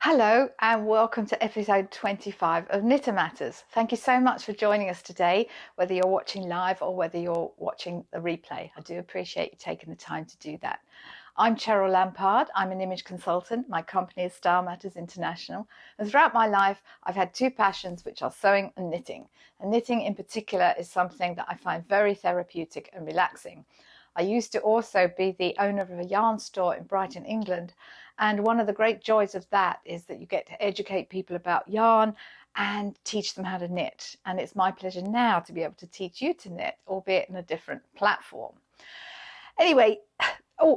Hello and welcome to episode 25 of Knitter Matters. Thank you so much for joining us today, whether you're watching live or whether you're watching the replay. I do appreciate you taking the time to do that. I'm Cheryl Lampard. I'm an image consultant. My company is Style Matters International. And throughout my life, I've had two passions, which are sewing and knitting. And knitting in particular is something that I find very therapeutic and relaxing. I used to also be the owner of a yarn store in Brighton, England. And one of the great joys of that is that you get to educate people about yarn and teach them how to knit. And it's my pleasure now to be able to teach you to knit, albeit in a different platform. Anyway,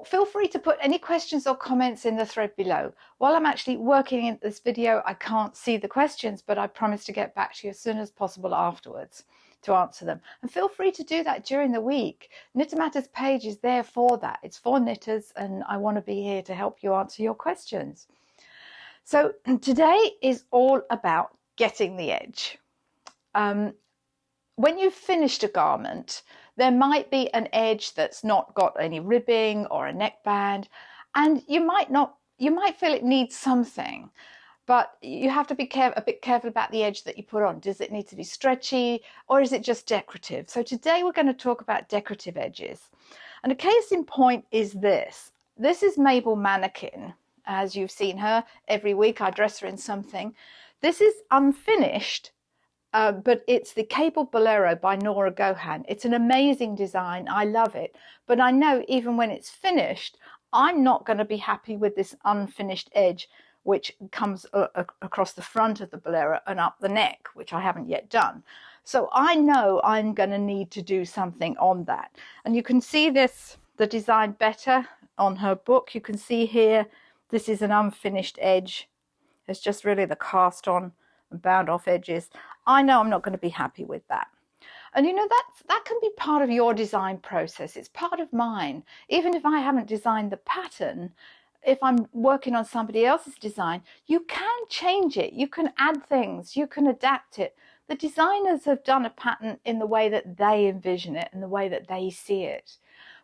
feel free to put any questions or comments in the thread below. While I'm actually working in this video, I can't see the questions, but I promise to get back to you as soon as possible afterwards to answer them. And feel free to do that during the week. Knitter Matters page is there for that. It's for knitters, and I want to be here to help you answer your questions. So today is all about getting the edge. When you've finished a garment, there might be an edge that's not got any ribbing or a neckband, and you might feel it needs something. But you have to be a bit careful about the edge that you put on. Does it need to be stretchy or is it just decorative? So today we're going to talk about decorative edges. And a case in point is this. This is Mabel Mannequin. As you've seen her every week, I dress her in something. This is unfinished, but it's the Cable Bolero by Nora Gohan. It's an amazing design. I love it. But I know even when it's finished, I'm not going to be happy with this unfinished edge, which comes across the front of the bolero and up the neck, which I haven't yet done. So I know I'm going to need to do something on that. And you can see the design better on her book. You can see here, this is an unfinished edge. It's just really the cast on and bound off edges. I know I'm not going to be happy with that. And you know, that can be part of your design process. It's part of mine. Even if I haven't designed the pattern, if I'm working on somebody else's design, you can change it. You can add things. You can adapt it. The designers have done a pattern in the way that they envision it and the way that they see it.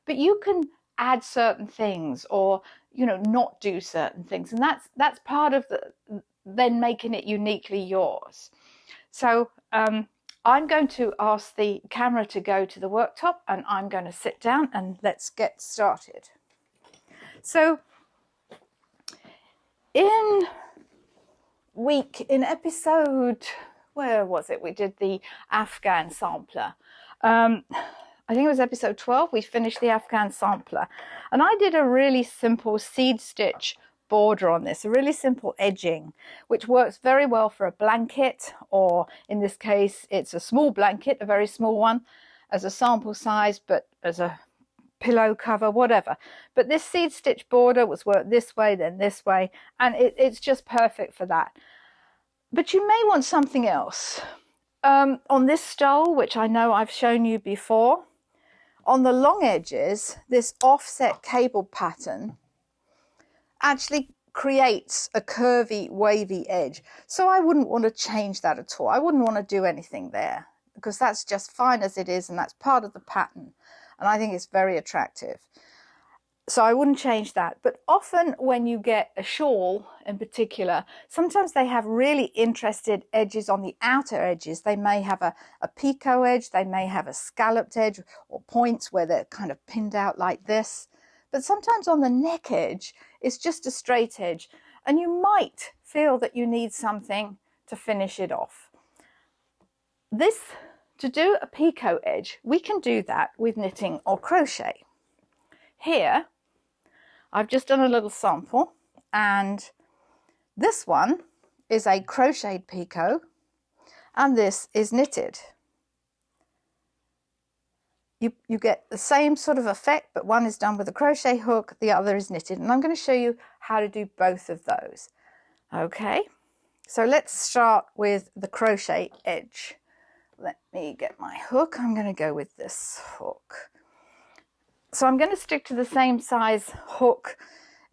But you can add certain things or, you know, not do certain things. And that's part of then making it uniquely yours. So I'm going to ask the camera to go to the worktop and I'm going to sit down and let's get started. So in episode, where was it? We did the Afghan sampler. I think it was episode 12. We finished the Afghan sampler. And I did a really simple seed stitch border on this, a really simple edging, which works very well for a blanket, or in this case, it's a small blanket, a very small one, as a sample size, but as a pillow cover, whatever. But this seed stitch border was worked this way, then this way, and it's just perfect for that. But you may want something else. On this stole, which I know I've shown you before, on the long edges, this offset cable pattern actually creates a curvy, wavy edge. So I wouldn't want to change that at all. I wouldn't want to do anything there because that's just fine as it is, and that's part of the pattern. And I think it's very attractive. So I wouldn't change that. But often when you get a shawl in particular, sometimes they have really interested edges on the outer edges. They may have a picot edge, they may have a scalloped edge or points where they're kind of pinned out like this. But sometimes on the neck edge, it's just a straight edge. And you might feel that you need something to finish it off. To do a picot edge, we can do that with knitting or crochet. Here, I've just done a little sample, and this one is a crocheted picot, and this is knitted. You get the same sort of effect, but one is done with a crochet hook, the other is knitted, and I'm going to show you how to do both of those. Okay, so let's start with the crochet edge. Let me get my hook. I'm going to go with this hook. So I'm going to stick to the same size hook.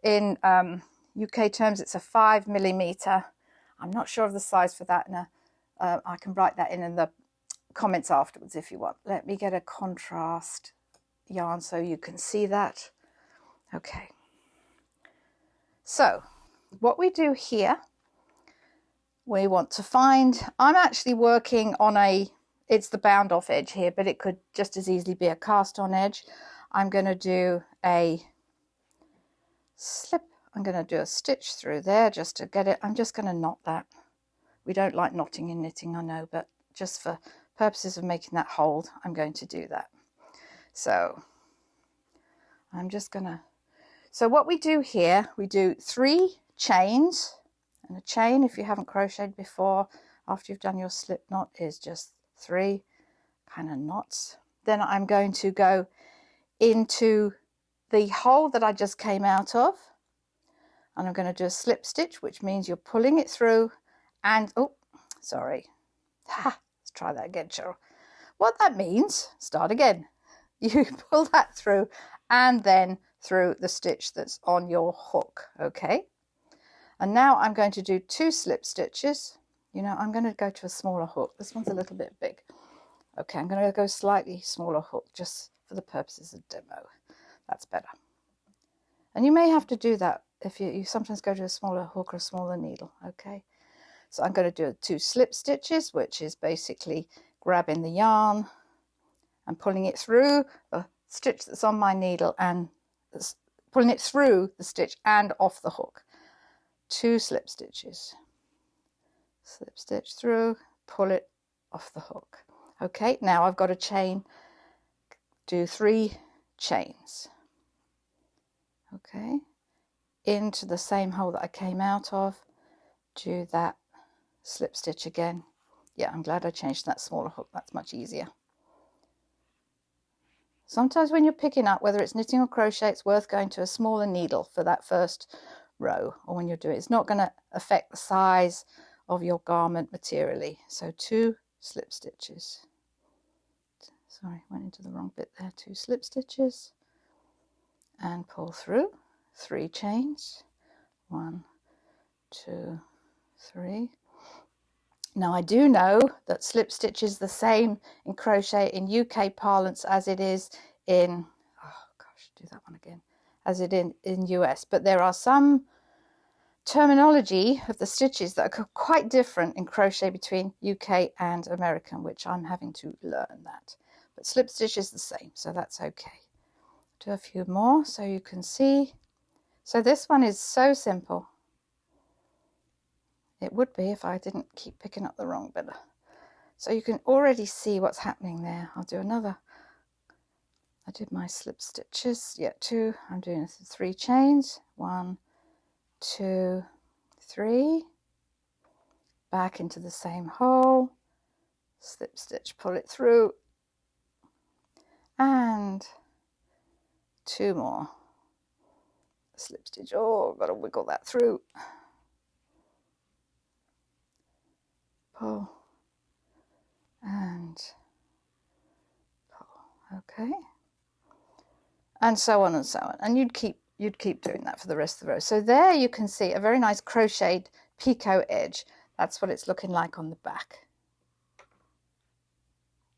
In UK terms, it's a 5mm. I'm not sure of the size for that. I can write that in the comments afterwards if you want. Let me get a contrast yarn so you can see that. Okay. So what we do here we want to find, I'm actually working on it's the bound off edge here, but it could just as easily be a cast on edge. I'm going to do a slip. I'm going to do a stitch through there just to get it. I'm just going to knot that. We don't like knotting in knitting, I know, but just for purposes of making that hold, I'm going to do that. So I'm just going to, so what we do here, we do 3 chains, and a chain, if you haven't crocheted before, after you've done your slip knot, is just 3 kind of knots. Then I'm going to go into the hole that I just came out of, and I'm going to do a slip stitch, which means you're pulling it through and, oh, sorry. Ha, let's try that again, Cheryl. What that means, start again. You pull that through and then through the stitch that's on your hook, okay? And now I'm going to do 2 slip stitches. You know, I'm going to go to a smaller hook. This one's a little bit big. Okay, I'm going to go slightly smaller hook just for the purposes of demo. That's better. And you may have to do that if you sometimes go to a smaller hook or a smaller needle, okay? So I'm going to do 2 slip stitches, which is basically grabbing the yarn and pulling it through the stitch that's on my needle and pulling it through the stitch and off the hook. 2 slip stitches. Slip stitch through, pull it off the hook. Okay, now I've got a chain. Do 3 chains. Okay, into the same hole that I came out of. Do that slip stitch again. Yeah, I'm glad I changed that smaller hook. That's much easier. Sometimes when you're picking up, whether it's knitting or crochet, it's worth going to a smaller needle for that first row, or when you're doing it. It's not going to affect the size of your garment materially. So 2 slip stitches. Sorry, went into the wrong bit there. 2 slip stitches and pull through 3 chains. 1, 2, 3. Now I do know that slip stitch is the same in crochet in UK parlance as it is in, oh gosh, do that one again, as it in US, but there are some terminology of the stitches that are quite different in crochet between UK and American, which I'm having to learn that. But slip stitch is the same, so that's okay. Do a few more so you can see. So this one is so simple. It would be if I didn't keep picking up the wrong bit. So you can already see what's happening there. I'll do another. I did my slip stitches. Yeah, 2. I'm doing 3 chains. 1, 2, 3. Back into the same hole. Slip stitch, pull it through. And 2 more. Slip stitch. Oh, I've got to wiggle that through. Pull and pull. Okay, and so on and so on, and you'd keep doing that for the rest of the row. So there you can see a very nice crocheted picot edge. That's what it's looking like on the back.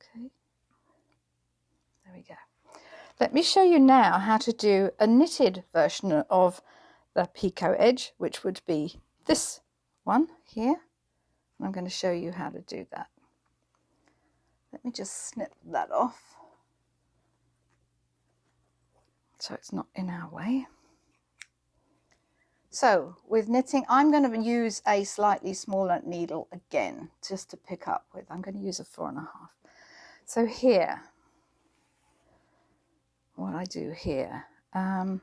Okay, there we go. Let me show you now how to do a knitted version of the picot edge, which would be this one here. I'm going to show you how to do that. Let me just snip that off so it's not in our way. So with knitting, I'm going to use a slightly smaller needle again, just to pick up with. I'm going to use a 4.5. So here, what I do here,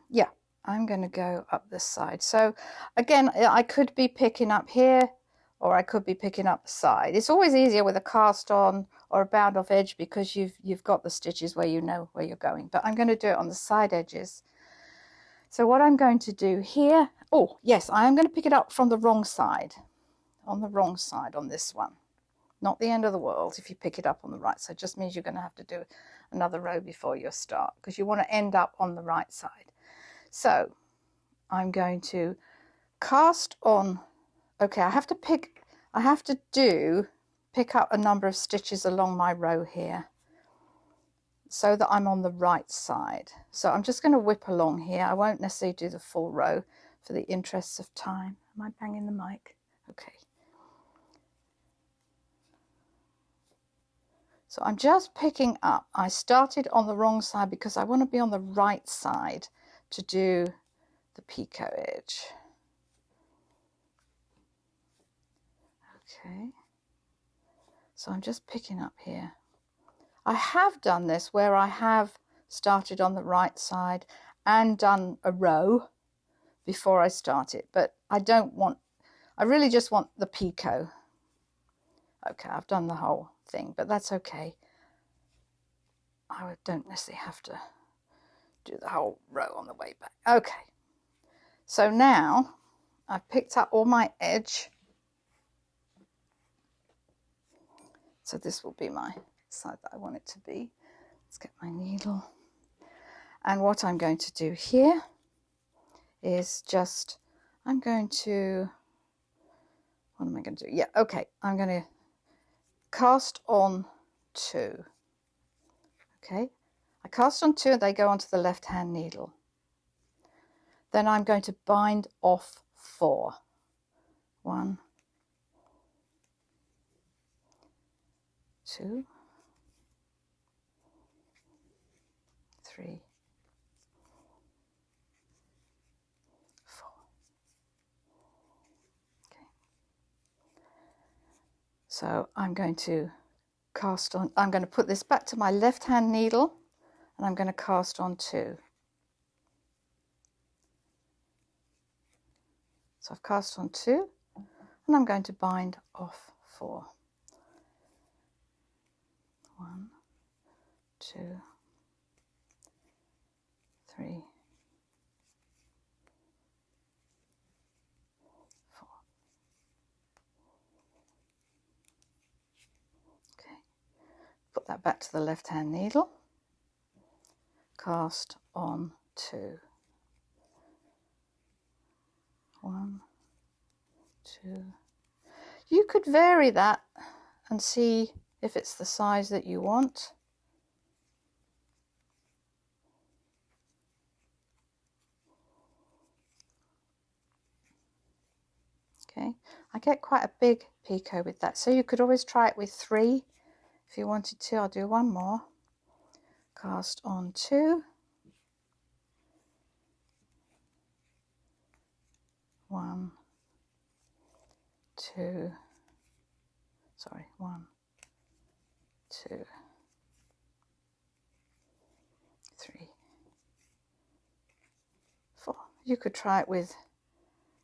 yeah, I'm going to go up this side. So again, I could be picking up here, or I could be picking up the side. It's always easier with a cast on or a bound off edge because you've got the stitches where you know where you're going. But I'm going to do it on the side edges. So what I'm going to do here, oh yes, I am going to pick it up from the wrong side, on the wrong side on this one. Not the end of the world if you pick it up on the right side. It just means you're going to have to do another row before you start because you want to end up on the right side. So I'm going to cast on. Okay, I have to pick up a number of stitches along my row here so that I'm on the right side. So I'm just going to whip along here. I won't necessarily do the full row for the interests of time. Am I banging the mic? Okay. So I'm just picking up. I started on the wrong side because I want to be on the right side to do the picot edge. Okay, so I'm just picking up here. I have done this where I have started on the right side and done a row before I start it, but I really just want the picot. Okay, I've done the whole thing, but that's okay. I don't necessarily have to do the whole row on the way back. Okay, so now I've picked up all my edge. So this will be my side that I want it to be. Let's get my needle. And what I'm going to do here is just, I'm going to, what am I going to do? Yeah, okay, I'm going to cast on 2. Okay, I cast on 2 and they go onto the left hand needle. Then I'm going to bind off 4. 1, 2, 3, 4. Okay. So I'm going to cast on, I'm going to put this back to my left hand needle and I'm going to cast on 2. So I've cast on 2 and I'm going to bind off 4. 1, 2, 3, 4. Okay, put that back to the left hand needle, cast on 2. 1, 2. You could vary that and see if it's the size that you want. Okay, I get quite a big picot with that, so you could always try it with 3 if you wanted to. I'll do one more. Cast on 2. 1, 2, sorry, 1, 2, 3, 4. You could try it with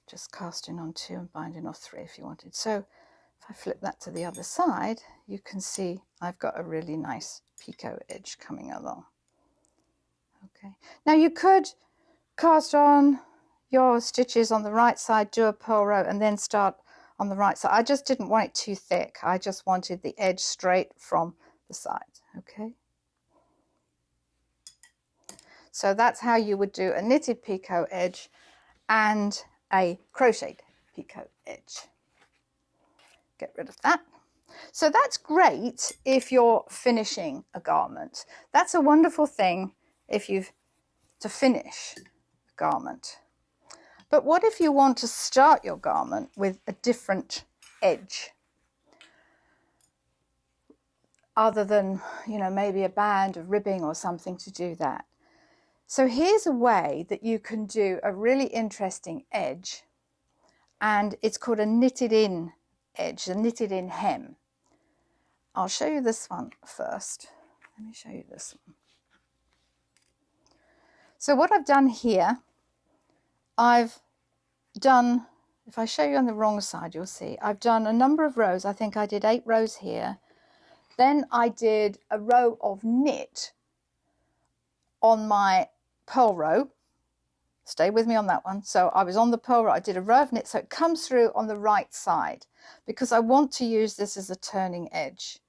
just casting on 2 and binding off 3 if you wanted. So if I flip that to the other side, you can see I've got a really nice picot edge coming along. Okay, now you could cast on your stitches on the right side, do a purl row and then start on the right side. I just didn't want it too thick. I just wanted the edge straight from the side. Okay, so that's how you would do a knitted picot edge and a crocheted picot edge. Get rid of that. So that's great if you're finishing a garment. That's a wonderful thing if you've to finish a garment. But what if you want to start your garment with a different edge? Other than, you know, maybe a band of ribbing or something to do that. So here's a way that you can do a really interesting edge, and it's called a knitted in edge, a knitted in hem. I'll show you this one first. Let me show you this one. So what I've done here, I've done, if I show you on the wrong side, you'll see, I've done a number of rows. I think I did 8 rows here. Then I did a row of knit on my purl row. Stay with me on that one. So I was on the purl row, I did a row of knit, so it comes through on the right side because I want to use this as a turning edge.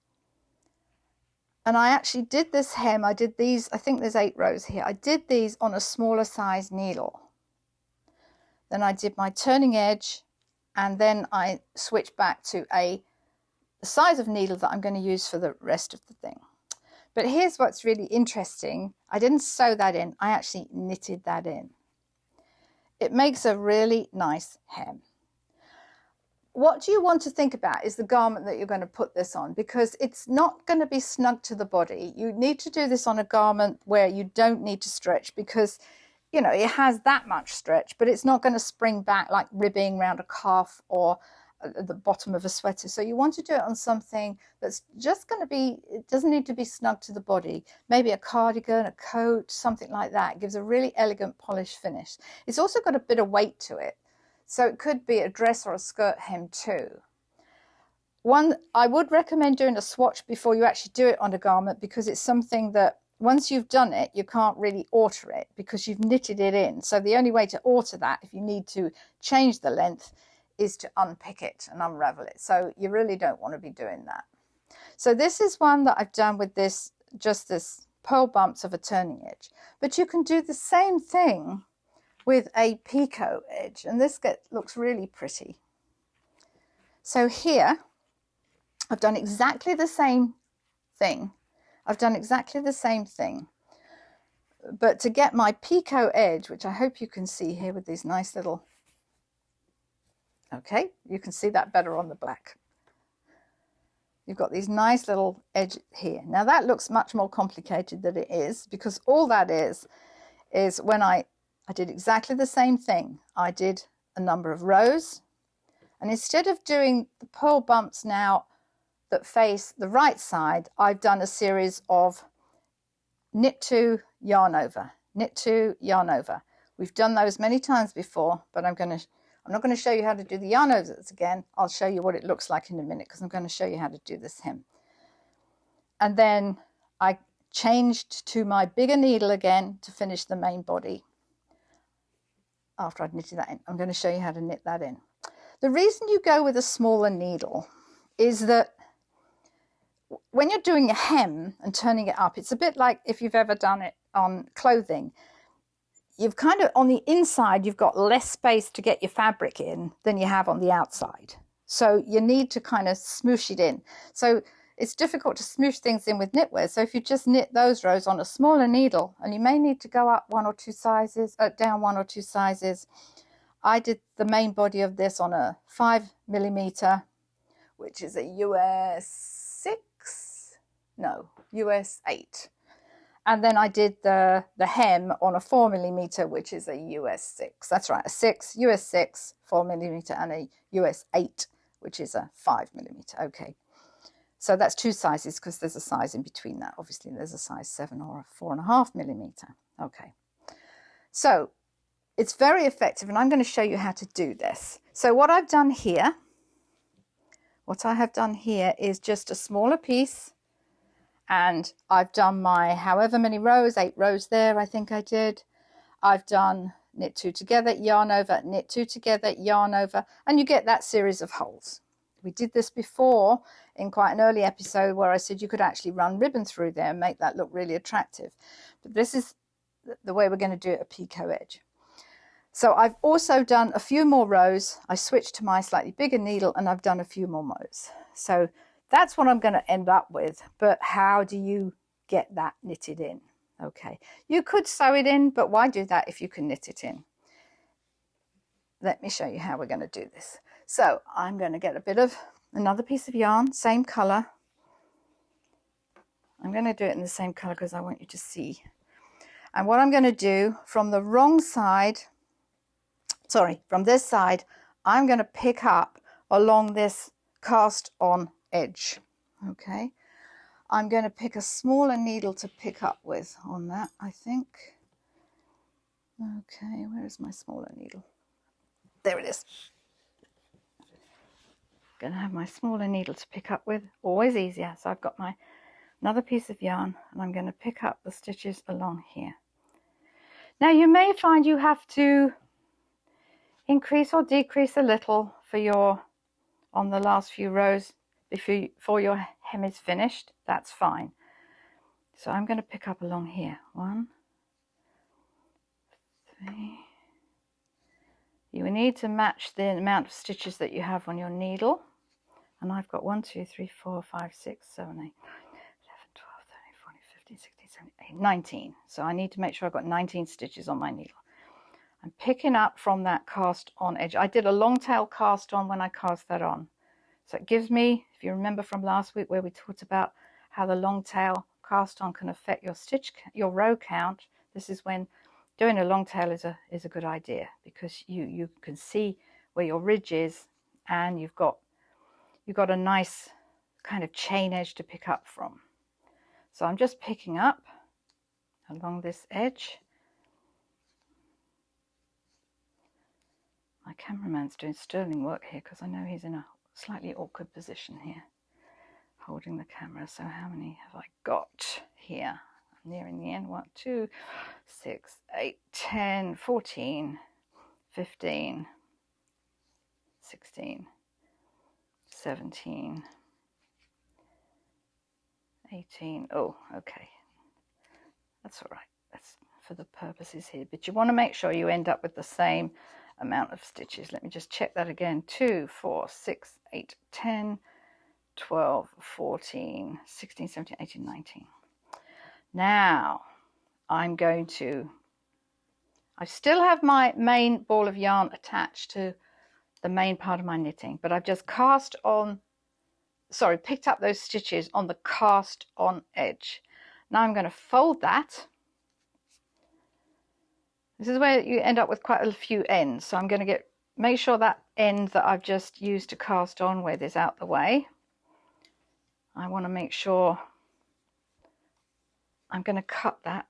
And I actually did this hem, I did these, I think there's 8 rows here. I did these on a smaller size needle. Then I did my turning edge, and then I switched back to the size of needle that I'm going to use for the rest of the thing. But here's what's really interesting. I didn't sew that in, I actually knitted that in. It makes a really nice hem. what you want to think about is the garment that you're going to put this on, because it's not going to be snug to the body. You need to do this on a garment where you don't need to stretch, because it has that much stretch, but it's not going to spring back like ribbing around a cuff or at the bottom of a sweater. So you want to do it on something that's just going to be, it doesn't need to be snug to the body. Maybe a cardigan, a coat, something like that. It gives a really elegant polished finish. It's also got a bit of weight to it. So it could be a dress or a skirt hem too. I would recommend doing a swatch before you actually do it on a garment, because it's something that once you've done it, you can't really alter it because you've knitted it in. So the only way to alter that, if you need to change the length, is to unpick it and unravel it. So you really don't want to be doing that. So this is one that I've done with just this pearl bumps of a turning edge. But you can do the same thing with a picot edge, and this looks really pretty. So here I've done exactly the same thing. But to get my picot edge, which I hope you can see here with these nice little, okay, you can see that better on the black. You've got these nice little edge here. Now that looks much more complicated than it is, because all that is when I did exactly the same thing. I did a number of rows, and instead of doing the pearl bumps now that face the right side, I've done a series of knit two, yarn over, knit two, yarn over. We've done those many times before, but I'm not going to show you how to do the yarn overs again. I'll show you what it looks like in a minute, because I'm going to show you how to do this hem. And then I changed to my bigger needle again to finish the main body. After I'd knitted that in, I'm going to show you how to knit that in. The reason you go with a smaller needle is that when you're doing a hem and turning it up, it's a bit like if you've ever done it on clothing. You've kind of, on the inside, you've got less space to get your fabric in than you have on the outside. So you need to kind of smoosh it in. So it's difficult to smoosh things in with knitwear. So if you just knit those rows on a smaller needle, and you may need to go up one or two sizes, down one or two sizes. I did the main body of this on a 5mm, which is a US 8. And then I did the hem on a 4mm, which is a US 6. That's right, US 6, 4mm, and a US 8, which is a 5mm. Okay. So that's two sizes, because there's a size in between that. Obviously, there's a size 7 or a 4.5mm. Okay. So it's very effective, and I'm going to show you how to do this. So what I have done here is just a smaller piece, and I've done my however many rows, 8 rows there, I think I did. I've done knit 2 together, yarn over, knit 2 together, yarn over, and you get that series of holes. We did this before in quite an early episode where I said you could actually run ribbon through there and make that look really attractive. But this is the way we're going to do it, a picot edge. So I've also done a few more rows. I switched to my slightly bigger needle, and I've done a few more rows. So that's what I'm going to end up with. But how do you get that knitted in? Okay, you could sew it in, but why do that if you can knit it in? Let me show you how we're going to do this. So I'm going to get another piece of yarn, same color. I'm going to do it in the same color because I want you to see. And what I'm going to do from the wrong side, from this side, I'm going to pick up along this cast on edge. Okay. I'm going to pick a smaller needle to pick up with on that, I think. Okay, where is my smaller needle? There it is. Going to have my smaller needle to pick up with, always easier. So I've got another piece of yarn, and I'm going to pick up the stitches along here. Now you may find you have to increase or decrease a little on the last few rows before your hem is finished. That's fine. So I'm going to pick up along here. 1, 3. You need to match the amount of stitches that you have on your needle. And I've got 1, 2, 3, 4, 5, 6, 7, 8, 11, 12, 13, 14, 15, 16, 17, 18, 19. So I need to make sure I've got 19 stitches on my needle. I'm picking up from that cast on edge. I did a long tail cast on when I cast that on. So it gives me, if you remember from last week where we talked about how the long tail cast on can affect your row count, this is when doing a long tail is a good idea, because you can see where your ridge is, and you've got a nice kind of chain edge to pick up from. So I'm just picking up along this edge. My cameraman's doing sterling work here because I know he's in a slightly awkward position here, holding the camera. So how many have I got here? I'm nearing the end. 1, 2, 6, 8, 10, 14, 15, 16, 17, 18. Oh, okay. That's all right. That's for the purposes here. But you want to make sure you end up with the same amount of stitches. Let me just check that again. 2, 4, 6, 8, 10, 12, 14, 16, 17, 18, 19. Now I'm going to, I still have my main ball of yarn attached to the main part of my knitting, but I've just picked up those stitches on the cast on edge. Now I'm going to fold that. This is where you end up with quite a few ends. So I'm going to make sure that end that I've just used to cast on with is out the way. I want to make sure I'm going to cut that,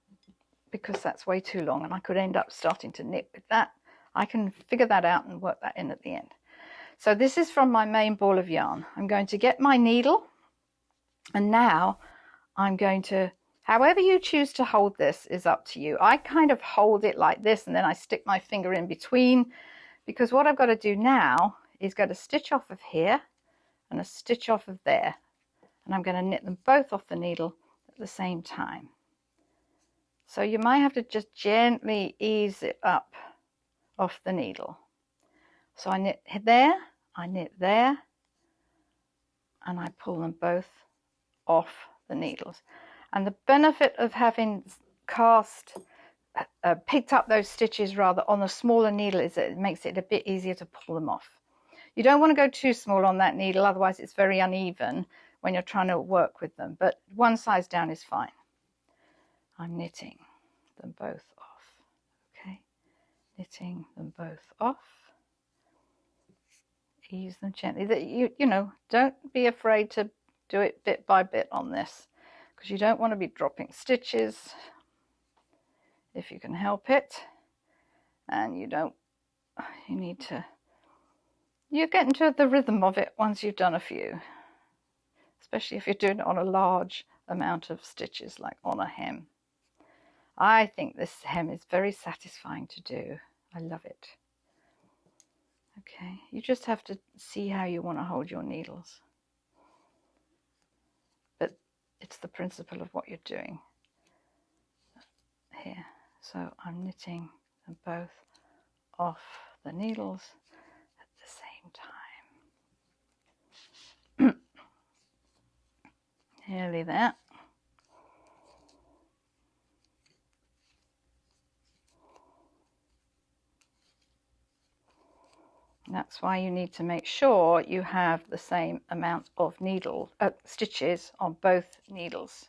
because that's way too long and I could end up starting to knit with that. I can figure that out and work that in at the end. So this is from my main ball of yarn. I'm going to get my needle, and now I'm going to, however you choose to hold this is up to you. I kind of hold it like this, and then I stick my finger in between, because what I've got to do now is go to stitch off of here and a stitch off of there, and I'm going to knit them both off the needle at the same time. So you might have to just gently ease it up off the needle. So I knit there, I knit there, and I pull them both off the needles. And the benefit of having picked up those stitches rather on a smaller needle is that it makes it a bit easier to pull them off. You don't want to go too small on that needle, otherwise it's very uneven when you're trying to work with them, but one size down is fine. I'm knitting them both off. Okay, knitting them both off. Ease them gently. You know, don't be afraid to do it bit by bit on this, because you don't want to be dropping stitches if you can help it, and you get into the rhythm of it once you've done a few, especially if you're doing it on a large amount of stitches like on a hem. I think this hem is very satisfying to do. I love it. Okay, you just have to see how you want to hold your needles, but it's the principle of what you're doing here. So I'm knitting them both off the needles at the same time. Nearly there. That's why you need to make sure you have the same amount of stitches on both needles.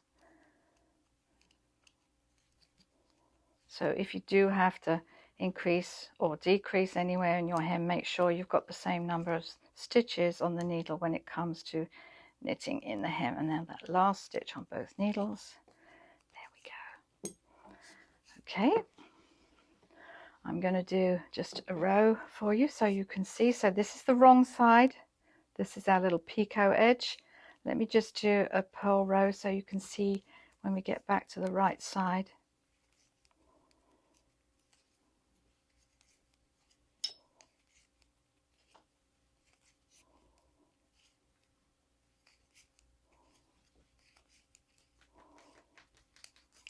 So if you do have to increase or decrease anywhere in your hem, make sure you've got the same number of stitches on the needle when it comes to knitting in the hem. And then that last stitch on both needles. There we go. Okay. I'm going to do just a row for you so you can see. So this is the wrong side. This is our little picot edge. Let me just do a purl row so you can see when we get back to the right side.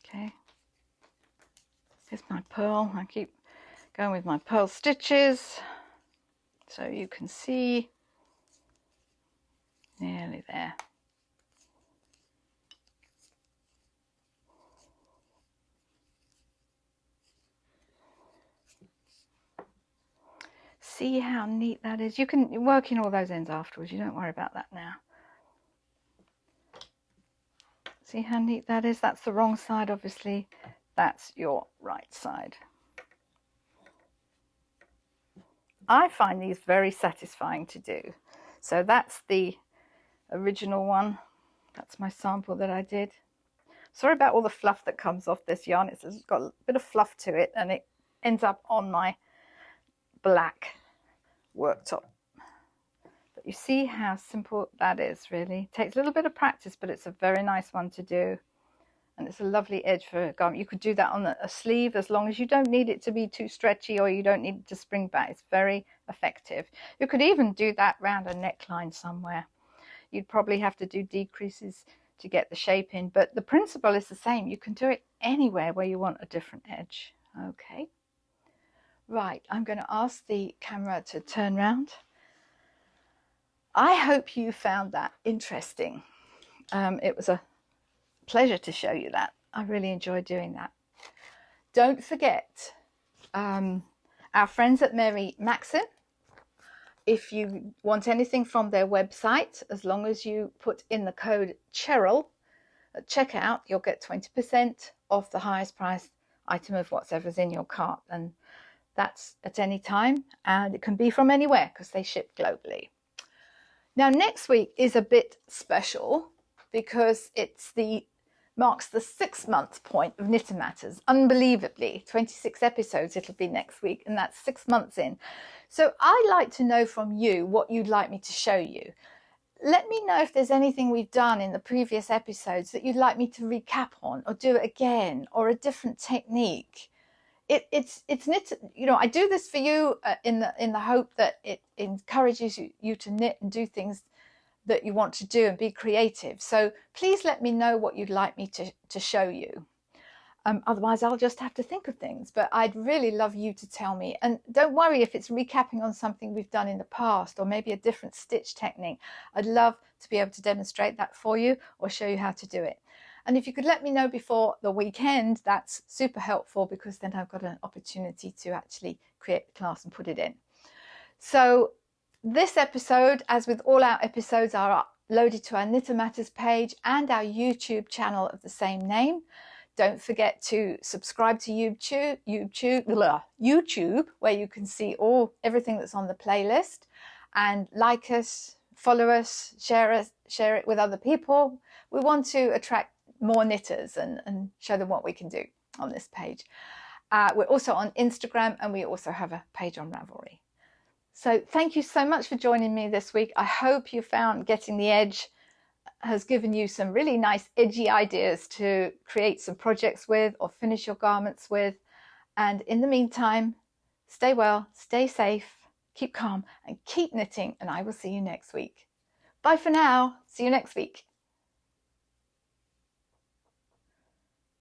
Okay. Here's my purl. I keep going with my purl stitches so you can see. Nearly there. See how neat that is? You can work in all those ends afterwards. You don't worry about that now. See how neat that is? That's the wrong side, obviously. That's your right side. I find these very satisfying to do. So that's the original one. That's my sample that I did. Sorry about all the fluff that comes off this yarn. It's got a bit of fluff to it and it ends up on my black worktop. But you see how simple that is, really. It takes a little bit of practice, but it's a very nice one to do. And it's a lovely edge for a garment. You could do that on a sleeve as long as you don't need it to be too stretchy or you don't need it to spring back. It's very effective. You could even do that round a neckline somewhere. You'd probably have to do decreases to get the shape in, but the principle is the same. You can do it anywhere where you want a different edge. Okay. Right, I'm going to ask the camera to turn round. I hope you found that interesting. It was a pleasure to show you that. I really enjoyed doing that. Don't forget our friends at Mary Maxim. If you want anything from their website, as long as you put in the code Cheryl at checkout, you'll get 20% off the highest price item of whatever's in your cart. And that's at any time, and it can be from anywhere because they ship globally. Now, next week is a bit special because marks the 6-month point of Knitter Matters. Unbelievably, 26 episodes it'll be next week, and that's 6 months in. So I'd like to know from you what you'd like me to show you. Let me know if there's anything we've done in the previous episodes that you'd like me to recap on or do it again, or a different technique. It's knit, you know, I do this for you in the hope that it encourages you to knit and do things that you want to do and be creative. So please let me know what you'd like me to show you. Otherwise I'll just have to think of things, but I'd really love you to tell me. And don't worry if it's recapping on something we've done in the past or maybe a different stitch technique. I'd love to be able to demonstrate that for you or show you how to do it. And if you could let me know before the weekend, that's super helpful because then I've got an opportunity to actually create the class and put it in. So this episode, as with all our episodes, are uploaded to our Knitter Matters page and our YouTube channel of the same name. Don't forget to subscribe to YouTube, where you can see everything that's on the playlist, and like us, follow us, share it with other people. We want to attract more knitters and show them what we can do on this page. We're also on Instagram, and we also have a page on Ravelry. So thank you so much for joining me this week. I hope you found Getting the Edge has given you some really nice edgy ideas to create some projects with or finish your garments with. And in the meantime, stay well, stay safe, keep calm and keep knitting, and I will see you next week. Bye for now. See you next week.